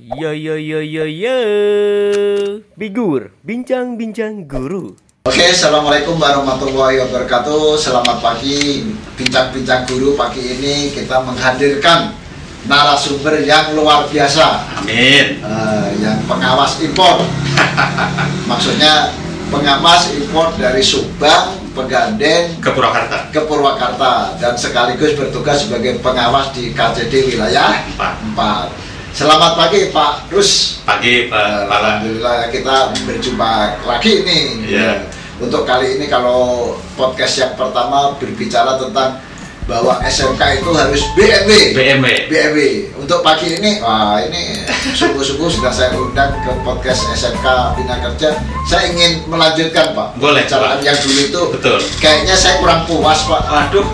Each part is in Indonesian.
Yo, Bigur, bincang-bincang guru. Oke, assalamualaikum warahmatullahi wabarakatuh. Selamat pagi, bincang-bincang guru. Pagi ini kita menghadirkan narasumber yang luar biasa. Amin. Yang pengawas impor. Maksudnya pengawas impor dari Subang, Pegadaian, ke Purwakarta, dan sekaligus bertugas sebagai pengawas di KJD wilayah 4. Selamat pagi Pak Rus. Pagi Pak. Alhamdulillah kita berjumpa lagi nih. Yeah. Untuk kali ini kalau podcast yang pertama berbicara tentang bahwa SMK itu harus BMW. Untuk pagi ini, ini sungguh-sungguh sudah saya undang ke podcast SMK Bina Kerja. Saya ingin melanjutkan Pak. Boleh. Bicaraan yang dulu itu. Betul. Kayaknya saya kurang puas Pak. Waduh.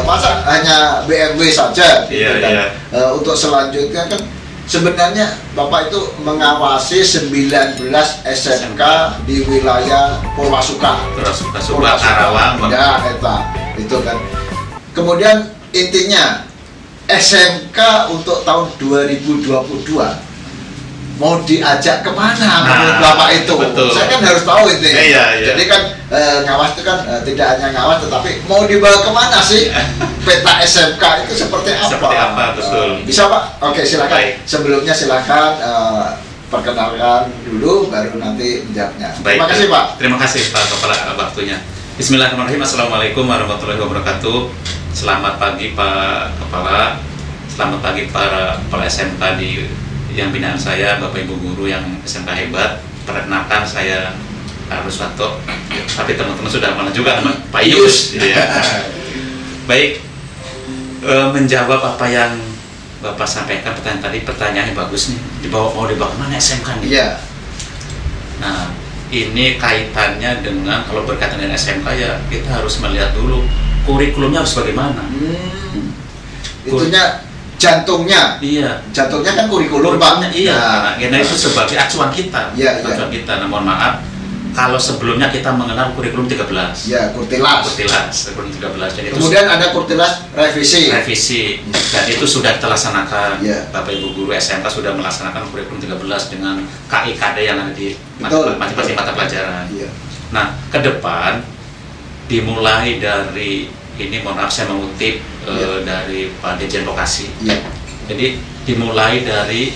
Masa hanya BMW saja. Iya, kan? iya. Untuk selanjutnya kan sebenarnya Bapak itu mengawasi 19 SMK di wilayah Purwasuka, Karawang. Ya, itu kan. Kemudian intinya SMK untuk tahun 2022 mau diajak kemana menurut Bapak itu? Betul. Saya kan harus tahu itu. Iya. Jadi kan ngawas itu kan tidak hanya ngawas, tetapi mau dibawa kemana sih? Peta SMK itu seperti apa? Seperti apa, betul. Bisa Pak? Oke, silakan. Baik. Sebelumnya silakan perkenalkan dulu, baru nanti menjawabnya. Baik. Terima kasih Pak. Terima kasih Pak Kepala waktunya. Bismillahirrahmanirrahim. Assalamualaikum warahmatullahi wabarakatuh. Selamat pagi Pak Kepala. Selamat pagi para kepala SMK di yang binaan saya, Bapak Ibu guru yang SMK hebat. Perkenalkan saya Pak Ruswanto. Tapi teman-teman sudah mana juga sama Pak Yus. Ya. Baik. Menjawab apa yang Bapak sampaikan pertanyaan tadi, pertanyaannya bagus nih. Mau dibawa kemana SMK nih? Iya. Nah, ini kaitannya dengan, kalau berkaitan dengan SMK ya kita harus melihat dulu kurikulumnya harus bagaimana. Itunya jantungnya. Iya. Jantungnya kan kurikulum Pak. Iya. Nah, itu sebagai acuan kita. Iya, acuan kita. Nah, mohon maaf, kalau sebelumnya kita mengenal kurikulum 13. Ya, kurikulum 13. Jadi kemudian ada kurikulum revisi. Dan itu sudah kita laksanakan. Ya. Bapak Ibu guru SMK sudah melaksanakan kurikulum 13 dengan KIKD yang ada di masing-masing mata pelajaran. Ya. Nah, ke depan dimulai dari ini, mohon maaf saya mengutip dari Pak Dirjen Lokasi. Ya. Jadi dimulai dari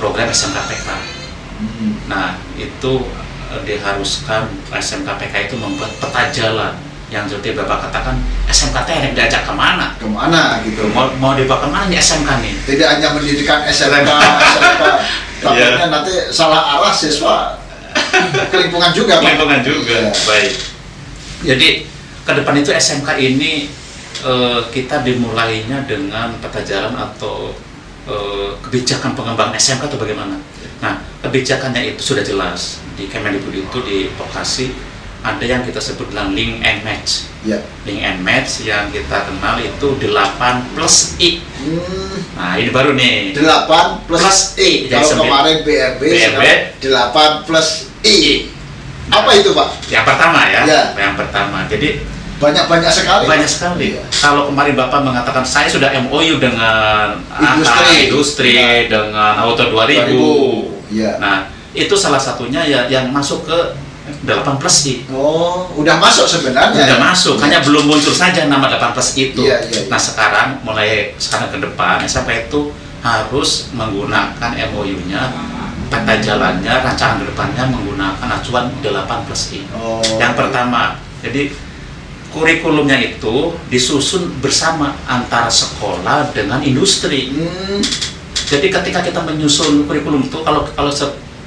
program SMKPK. Nah, itu diharuskan SMKPK itu membuat peta jalan yang seperti Bapak katakan, SMK yang diajak kemana gitu. Mau dibawa kemana nih SMK nih? Tidak hanya mendidikan SMK, takutnya nanti salah arah siswa kelimpungan juga Pak. Ya. Baik. Jadi ke depan itu SMK ini kita dimulainya dengan peta jalan atau kebijakan pengembangan SMK atau bagaimana? Nah, kebijakannya itu sudah jelas di Kemendikbud itu di lokasi ada yang kita sebut dengan link and match. Ya. Link and match yang kita kenal itu 8+I. Nah, ini baru nih. 8+I. Kalau kemarin BMB 8+I. Apa itu Pak? Yang pertama ya. Yang pertama. Jadi banyak sekali. Banyak sekali. Ya. Kalau kemarin Bapak mengatakan saya sudah MOU dengan industri dengan Auto 2000. Ya. Nah, itu salah satunya ya yang masuk ke 8+I. Oh, udah masuk sebenarnya. Udah masuk, hanya belum muncul saja nama 8+I itu. Ya. Nah, mulai sekarang ke depan SMK itu harus menggunakan MOU-nya, peta jalannya, rancangan ke depannya menggunakan acuan 8+I. Oh. Yang pertama, jadi kurikulumnya itu disusun bersama antara sekolah dengan industri. Jadi ketika kita menyusun kurikulum itu, kalau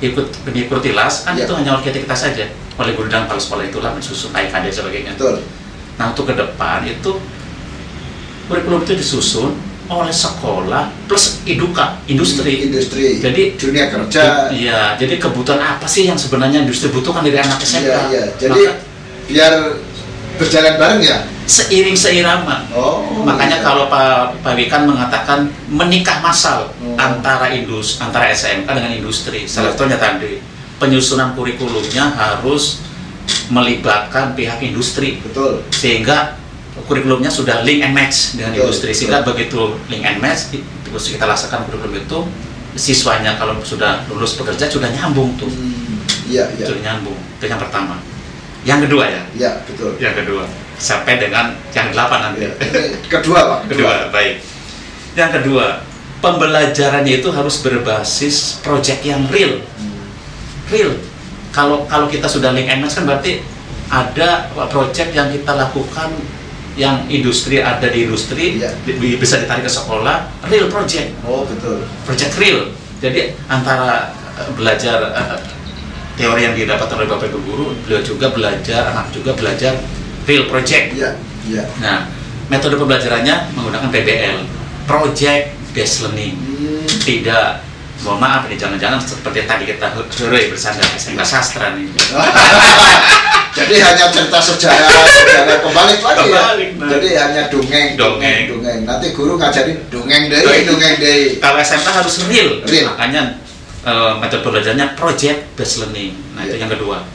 ikut tilas kan itu hanya oleh kita saja, oleh guru dan kepala sekolah itulah mensusun KIKD dan sebagainya. Betul. Nah, untuk ke depan itu kurikulum itu disusun oleh sekolah plus industri. Jadi dunia kerja. Iya, jadi kebutuhan apa sih yang sebenarnya industri butuhkan dari anak SMK? Iya. Jadi biar berjalan bareng ya, seirama. Makanya kalau Pak Wikan mengatakan menikah massal antara SMK dengan industri. Salah satunya tadi penyusunan kurikulumnya harus melibatkan pihak industri. Betul. Sehingga kurikulumnya sudah link and match dengan industri, sehingga begitu link and match terus kita laksanakan kurikulum itu siswanya kalau sudah lulus bekerja sudah nyambung tuh. Iya. Sudah nyambung. Itu yang pertama. Yang kedua ya? Iya, betul. Yang kedua. Sampai dengan yang 8 nanti. Ya. Kedua, Pak. Kedua, baik. Yang kedua, pembelajarannya itu harus berbasis project yang real. Real. Kalau kita sudah link and match kan berarti ada project yang kita lakukan yang industri ada di industri, ya. Bisa ditarik ke sekolah, real project. Oh, betul. Project real. Jadi antara belajar teori yang didapat oleh Bapak Ibu guru, beliau juga belajar, anak juga belajar real project. Iya, iya. Nah, metode pembelajarannya menggunakan PBL, Project Based Learning. Tidak, mohon maaf ini jangan-jangan seperti tadi kita bersandar SMK sastra nih. Jadi hanya cerita sejarah kembali lagi ya. Nah. Jadi hanya dongeng. Nanti guru ngajarin dongeng deh. Kalau SMK harus real. Makanya metode pembelajarannya Project Based Learning. Nah, itu yang kedua.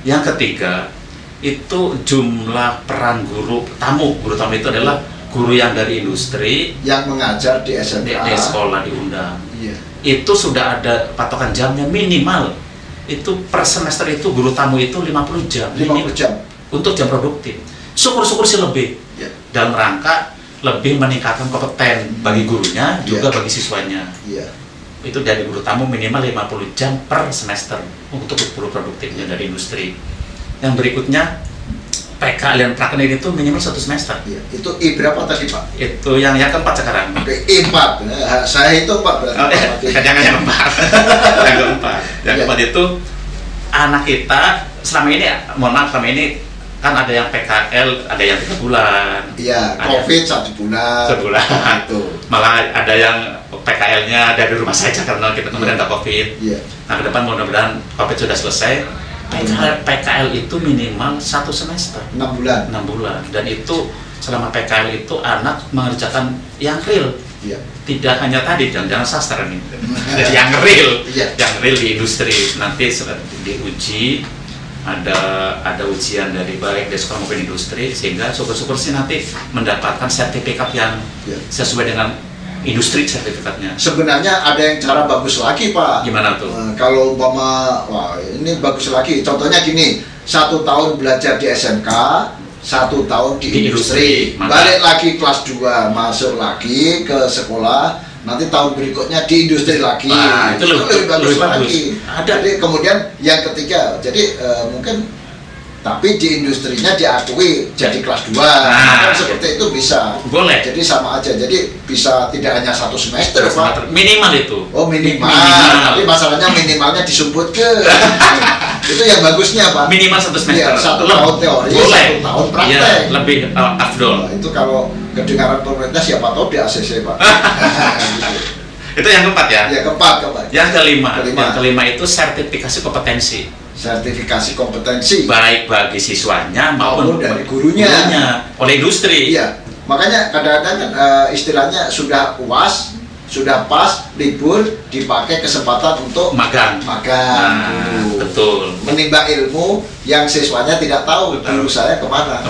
Yang ketiga, itu jumlah peran guru tamu itu adalah guru yang dari industri yang mengajar di SMK di sekolah diundang. Iya. Itu sudah ada patokan jamnya minimal. Itu per semester itu guru tamu itu 50 jam. 50 jam untuk jam produktif. Syukur-syukur sih lebih. Ya. Dalam rangka lebih meningkatkan kompeten bagi gurunya juga bagi siswanya. Iya. Itu dari guru tamu minimal 50 jam per semester untuk guru produktifnya dari industri. Yang berikutnya PK dan praknik itu minimal 1 semester. Iya. Itu I berapa tadi, Pak? Itu yang keempat sekarang. Oke, I 4. Nah, saya itu 4 berarti. Jangan yang keempat. Yang keempat. Yang keempat itu anak kita selama ini, mohon maaf, selama ini kan ada yang PKL, ada yang 3 bulan. Iya, COVID 1 bulan. Sebulan. Itu. Malah ada yang PKL-nya dari rumah saja karena kita kemudian ada COVID. Iya. Nah, ke depan mudah-mudahan COVID sudah selesai. PKL itu minimal 1 semester. 6 bulan. 6 bulan. Dan itu selama PKL itu anak mengerjakan yang real. Iya. Tidak hanya tadi, jangan sastra nih. Yang real. Iya. Yang real di industri. Nanti diuji, ada ujian dari baik dari sekolah maupun industri, sehingga syukur-syukur sih nanti mendapatkan sertifikat yang sesuai dengan industri sertifikatnya. Sebenarnya ada yang cara bagus lagi, Pak. Gimana tuh? Kalau umpama, wah ini bagus lagi. Contohnya gini, 1 tahun belajar di SMK, 1 tahun di industri. Balik lagi kelas 2, masuk lagi ke sekolah. Nanti tahun berikutnya di industri lagi. Nah, itu lebih bagus lagi. Ada. Jadi kemudian yang ketiga, jadi mungkin tapi di industrinya diakui jadi kelas 2. Nah, seperti itu bisa. Boleh. Jadi sama aja. Jadi bisa tidak hanya 1 semester, Pak. Minimal itu. Oh, minimal. Tapi masalahnya minimalnya disebut ke. Itu yang bagusnya, Pak. Minimal 1 semester. Ya, 1 tahun teori, boleh. 1 tahun praktek. Ya, lebih afdol. Nah, itu kalau kedengaran pemerintah siapa tahu di ACC, Pak. Itu yang keempat ya? Ya, keempat. Yang kelima itu sertifikasi kompetensi. Sertifikasi kompetensi baik bagi siswanya maupun dari gurunya oleh industri. Iya. Makanya kadang-kadang kan istilahnya sudah UAS, sudah pas libur dipakai kesempatan untuk magang. Nah, betul. Menimba ilmu yang siswanya tidak tahu guru saya kemana.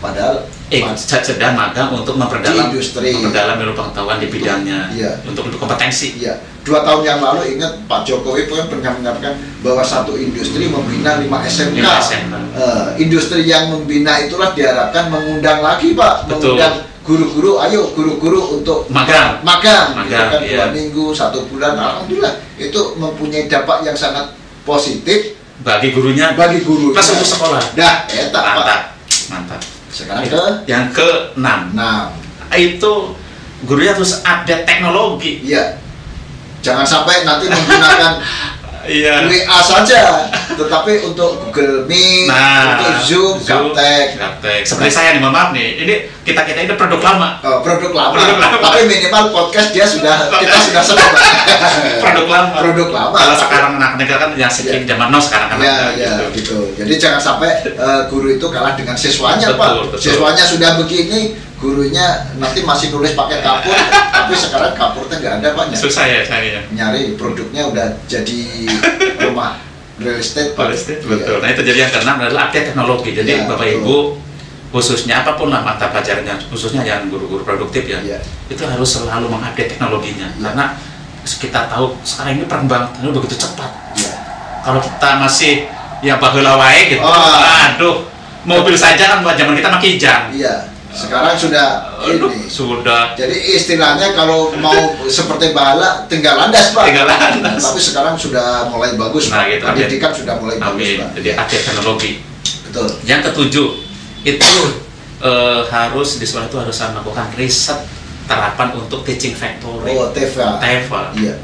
Padahal sedang magang untuk memperdalam ilmu pengetahuan di bidangnya, untuk kompetensi. Iya. 2 tahun yang lalu ingat Pak Jokowi pernah menyampaikan bahwa satu industri membina 5 SMK. Industri yang membina itulah diharapkan mengundang lagi, Pak. Betul. Mengundang guru-guru, ayo guru-guru untuk magang. Itu kan 2 minggu, 1 bulan, alhamdulillah itu mempunyai dampak yang sangat positif bagi gurunya. Plus untuk sekolah. Dah, mantap. Sekarang yang ke-6. Itu gurunya harus update teknologi. Iya. Jangan sampai nanti menggunakan WA saja, tetapi untuk Google Meet, untuk Zoom, gaptek. Seperti saya nih, mohon maaf nih, ini kita ini produk lama. Produk lama. Tapi minimal podcast kita sudah senang. Produk lama. Kalau sekarang anak negara kan yang sekian zaman now sekarang kan. Gitu. Jadi jangan sampai guru itu kalah dengan siswanya, Pak. Siswanya sudah begini, gurunya nanti masih nulis pakai kapur, tapi sekarang kapurnya nggak ada, Pak. Susah ya nyari produknya udah jadi rumah real estate. Betul. Nah, itu jadi yang ke-6 adalah update teknologi. Jadi Bapak Ibu khususnya apapun lah mata pelajarannya, khususnya yang guru-guru produktif itu harus selalu mengupdate teknologinya. Karena kita tahu sekarang ini perkembangannya begitu cepat. Iya. Kalau kita masih ya baheula wae gitu, aduh, mobil saja kan buat zaman kita makin kijang. Iya. Sekarang sudah ini. Sudah. Jadi istilahnya kalau mau seperti bala tinggal landas, Pak. Tinggal landas. Tapi sekarang sudah mulai bagus, Nah, Pak. gitu, Pendidikan sudah mulai bagus, Pak. Jadi update teknologi. Betul. Yang ketujuh itu harus di sekolah itu harus melakukan riset terapan untuk teaching factory. Oh, TEFA. Iya.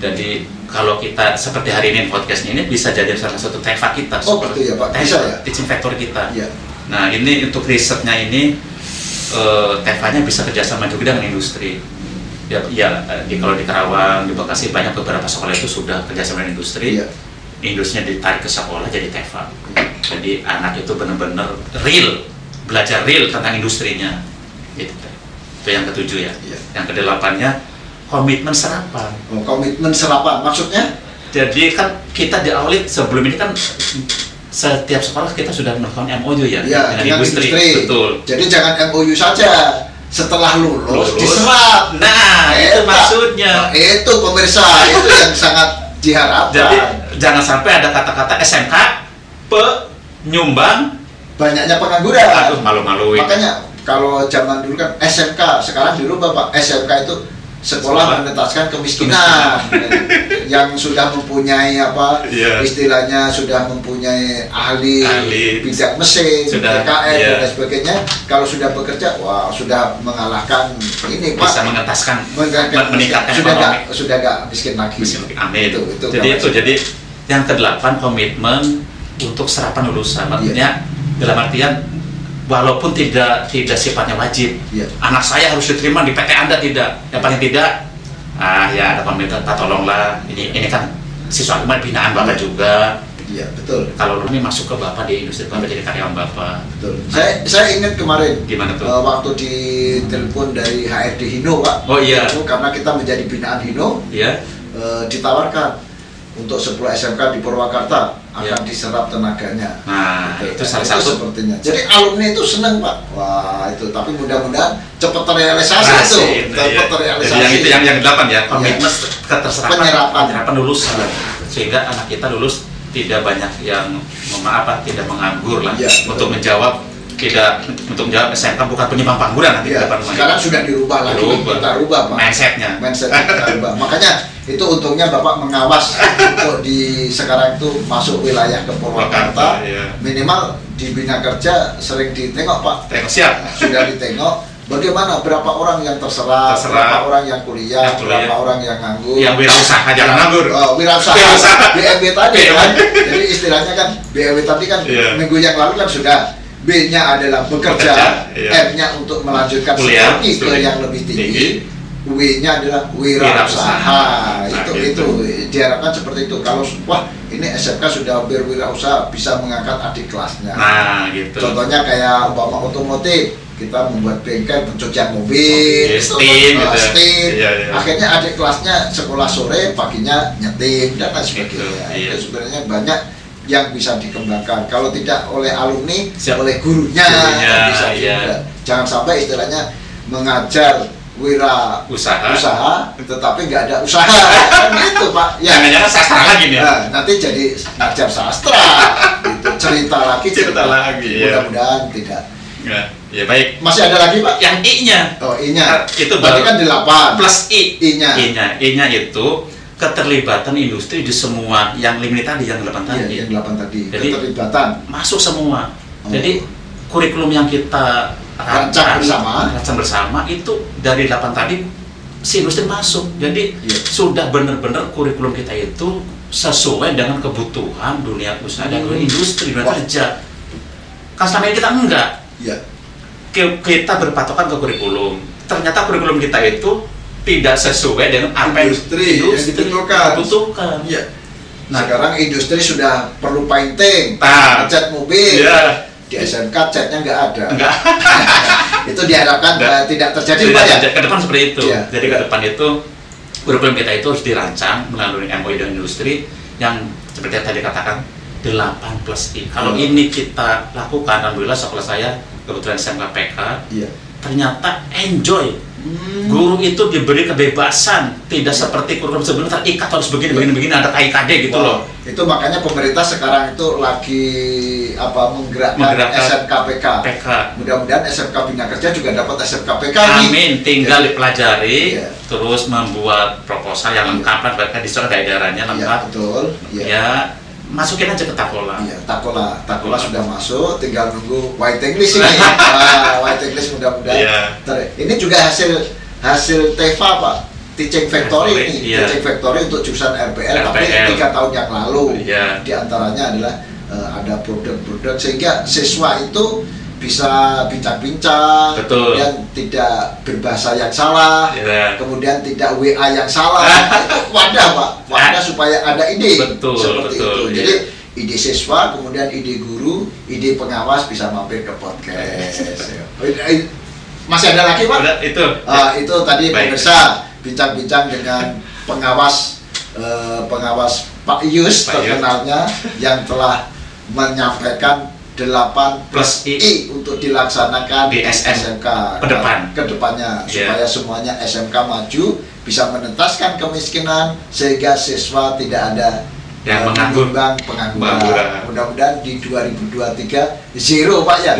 Jadi kalau kita seperti hari ini podcastnya ini bisa jadi salah satu TEFA kita. Oh, gitu ya, Pak. TEFA, Bisa ya? teaching factory kita. Iya. Nah, ini untuk risetnya ini TEFA-nya bisa kerjasama juga dengan industri. Kalau di Karawang, di Bekasi banyak beberapa sekolah itu sudah kerjasama dengan industri. Iya. Industrinya ditarik ke sekolah jadi TEFA. Jadi anak itu benar-benar belajar real tentang industrinya. Gitu. Itu yang ketujuh ya. Iya. Yang kedelapannya komitmen serapan. Oh, komitmen serapan maksudnya? Jadi kan kita di audit sebelum ini kan setiap sekolah kita sudah melakukan MOU ya, dengan industri. Betul. Jadi jangan MOU saja, setelah lulus diserap. Nah, itu maksudnya. Nah, itu pemirsa, itu yang sangat diharapkan. Jadi jangan sampai ada kata-kata SMK penyumbang banyaknya pengangguran. Aduh, malu-maluin. Makanya kalau zaman dulu kan SMK, sekarang dirubah, Pak. SMK itu sekolah menetaskan kemiskinan. Yang sudah mempunyai istilahnya sudah mempunyai ahli bidang mesin, PKN dan sebagainya. Kalau sudah bekerja, wah sudah mengalahkan ini, Pak. Bisa mengentaskan, meningkatkan ekonomi. Sudah gak miskin lagi. Amin. Jadi yang kedelapan komitmen untuk serapan lulusan. Maksudnya dalam artian walaupun tidak sifatnya wajib, anak saya harus diterima di PT Anda tidak. Yang paling tidak, ya ada komitmen, Pak tolonglah. Ini kan siswa kemarin binaan Bapak juga. Iya, betul. Kalau ini masuk ke Bapak di industri, Bapak jadi karyawan Bapak. Betul. Saya ingat kemarin. Gimana tuh? Waktu ditelepon dari HRD Hino, Pak. Oh iya. Karena kita menjadi binaan Hino. Iya. Ditawarkan untuk 10 SMK di Purwakarta akan diserap tenaganya. Nah, itu salah satu sepertinya. Jadi alumni itu senang, Pak. Wah, itu. Tapi mudah-mudahan cepat terrealisasi itu. Cepat terrealisasi. Jadi yang 8 ya, komitmen keterserapan penyerapan lulusan. Sehingga anak kita lulus tidak banyak yang tidak menganggur lah. Untuk menjawab SMK bukan penyumbang pengangguran nanti depan. Sekarang sudah dirubah lagi, kita rubah, Pak. Mindsetnya kita rubah. Makanya itu untungnya Bapak mengawas untuk di sekarang itu masuk wilayah ke Purwakarta, minimal di Bina Kerja sering ditengok, Pak. Siap. Sudah ditengok bagaimana berapa orang yang terserap, berapa orang yang kuliah, berapa orang yang nganggur. Yang wirausaha jangan nganggur. Wirausaha. BMW tadi kan. Jadi istilahnya kan BMW tadi kan minggu yang lalu kan sudah. B-nya adalah bekerja, M-nya untuk melanjutkan studi ke yang lebih tinggi, W-nya adalah wirausaha. Itu diharapkan seperti itu. Kalau ini SMK sudah berwirausaha, bisa mengangkat adik kelasnya. Nah, gitu. Contohnya kayak umpama otomotif, kita membuat bengkel pencucian mobil, steam. Akhirnya adik kelasnya sekolah sore, paginya nyetim dan lain sebagainya. Itu sebenarnya banyak yang bisa dikembangkan. Kalau tidak oleh alumni, oleh gurunya bisa juga. Jangan sampai istilahnya mengajar usaha tetapi nggak ada usaha. Kan gitu, Pak. Ya, jangan sastra lagi nih. Nah, nanti jadi ngajar sastra. Gitu. Cerita lagi. Mudah-mudahan tidak. Ya baik. Masih ada lagi, Pak? Yang I-nya. Oh, I-nya. Itu berarti kan 8 plus I. I-nya. I-nya itu keterlibatan industri di semua yang limit tadi, yang 8 tadi. Yang 8 tadi. Jadi, keterlibatan masuk semua. Jadi kurikulum yang kita rancang bersama itu dari 8 tadi si industri masuk. Jadi sudah benar-benar kurikulum kita itu sesuai dengan kebutuhan dunia usaha dan industri dan kerja. Kan selama ini kita enggak. Kita berpatokan ke kurikulum. Ternyata kurikulum kita itu tidak sesuai dengan apa industri yang dibutuhkan. Nah, sekarang industri sudah perlu painting, cat mobil. Di SMK catnya nggak ada. Itu diharapkan tidak terjadi, Pak, ya? Ke depan seperti itu. Jadi ke depan itu kurikulum kita itu harus dirancang melalui MOU dengan industri yang seperti yang tadi katakan 8 plus I. Kalau ini kita lakukan, alhamdulillah sekolah saya kebetulan SMK PK, ternyata enjoy Guru itu diberi kebebasan, tidak seperti kurikulum sebelumnya terikat harus begini, ada KIKD gitu loh. Itu makanya pemerintah sekarang itu lagi menggerakkan SMKPK. Mudah-mudahan SMK Bina Kerja juga dapat SMKPK. Amin, tinggal dipelajari, terus membuat proposal yang lengkap, bahkan di sekolah daerahnya lengkap. Betul. Ya, masukin aja ke Takola. Iya, Takola sudah masuk, tinggal nunggu White English ini. White English mudah-mudahan. Ini juga hasil TEFA Pak, Teaching Factory ini. Teaching Factory untuk jurusan RPL, tapi 3 tahun yang lalu. Di antaranya adalah ada produk-produk sehingga siswa itu bisa bincang-bincang, kemudian tidak berbahasa yang salah, kemudian tidak WA yang salah. Itu wadah Pak, wadah supaya ada ide seperti itu. Jadi ide siswa, kemudian ide guru, ide pengawas bisa mampir ke podcast. Masih ada lagi Pak? Itu tadi pemirsa bincang-bincang dengan pengawas Pak Ius terkenalnya yang telah menyampaikan 8+I untuk dilaksanakan di SMK kedepannya supaya semuanya SMK maju, bisa menentaskan kemiskinan sehingga siswa tidak ada yang pengangguran. Mudah-mudahan di 2023 zero Pak ya,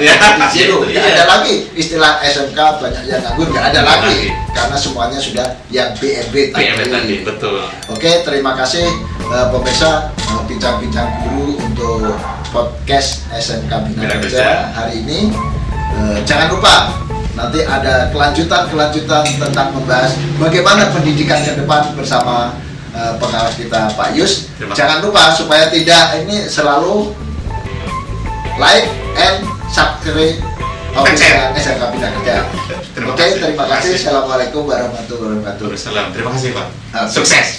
zero. Tidak ada lagi istilah SMK banyak yang nganggur, nggak ada lagi karena semuanya sudah yang BMB tadi. Betul. Oke, terima kasih pemirsa bincang-bincang guru untuk podcast SMK Bina Kerja hari ini. Jangan lupa nanti ada kelanjutan tentang membahas bagaimana pendidikan ke depan bersama pengawas kita Pak Yus. Jangan lupa supaya tidak ini selalu like and subscribe official SMK Bina Kerja. Oke, terima kasih. Assalamualaikum warahmatullahi wabarakatuh. Terima kasih Pak.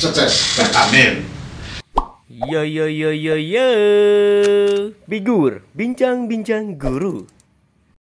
Sukses. Amin. Bigur, bincang-bincang guru.